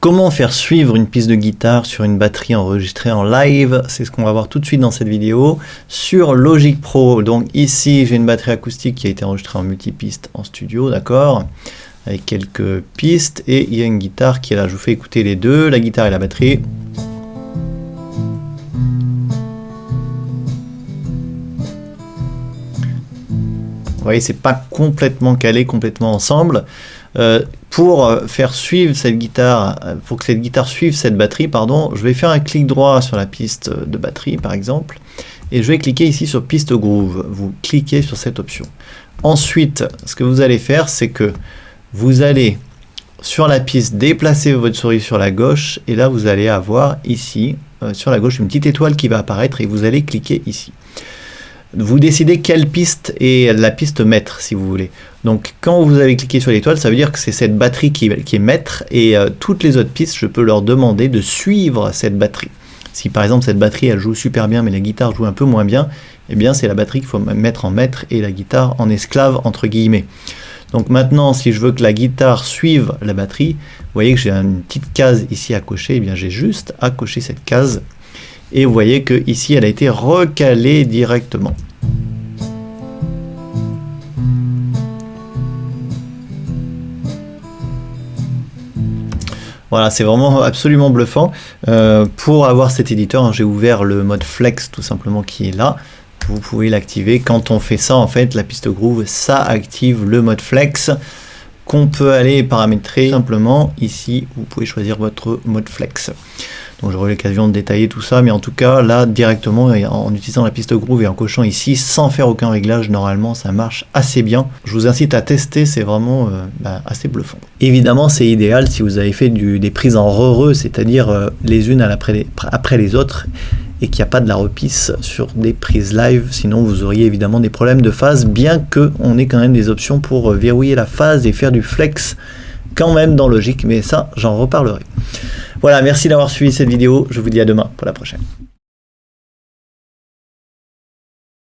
Comment faire suivre une piste de guitare sur une batterie enregistrée en live? C'est ce qu'on va voir tout de suite dans cette vidéo sur Logic Pro. Donc ici, j'ai une batterie acoustique qui a été enregistrée en multipiste en studio, d'accord, avec quelques pistes, et il y a une guitare qui est là. Je vous fais écouter les deux, la guitare et la batterie. Vous voyez, c'est pas complètement calé, complètement ensemble. Pour faire suivre cette guitare, pour que cette guitare suive cette batterie, pardon, je vais faire un clic droit sur la piste de batterie par exemple, et je vais cliquer ici sur piste groove. Vous cliquez sur cette option. Ensuite, ce que vous allez faire, c'est que vous allez sur la piste déplacer votre souris sur la gauche, et là vous allez avoir ici sur la gauche une petite étoile qui va apparaître, et vous allez cliquer ici. Vous décidez quelle piste est la piste maître si vous voulez. Donc quand vous avez cliqué sur l'étoile, ça veut dire que c'est cette batterie qui est maître, et toutes les autres pistes, je peux leur demander de suivre cette batterie. Si par exemple cette batterie elle joue super bien mais la guitare joue un peu moins bien, eh bien c'est la batterie qu'il faut mettre en maître et la guitare en esclave entre guillemets. Donc maintenant, si je veux que la guitare suive la batterie, vous voyez que j'ai une petite case ici à cocher, eh bien j'ai juste à cocher cette case. Et vous voyez que ici elle a été recalée directement. Voilà, c'est vraiment absolument bluffant. Pour avoir cet éditeur, hein, j'ai ouvert le mode flex tout simplement qui est là. Vous pouvez l'activer. Quand on fait ça, en fait, la piste groove, ça active le mode flex qu'on peut aller paramétrer simplement ici. Vous pouvez choisir votre mode flex. Donc j'aurai l'occasion de détailler tout ça, mais en tout cas là directement en utilisant la piste groove et en cochant ici sans faire aucun réglage, normalement ça marche assez bien. Je vous incite à tester, c'est vraiment assez bluffant. Évidemment c'est idéal si vous avez fait des prises en re-re, c'est-à-dire les unes après les autres, et qu'il n'y a pas de la repisse sur des prises live, sinon vous auriez évidemment des problèmes de phase, bien qu'on ait quand même des options pour verrouiller la phase et faire du flex quand même dans Logic, mais ça j'en reparlerai. Voilà, merci d'avoir suivi cette vidéo, je vous dis à demain pour la prochaine.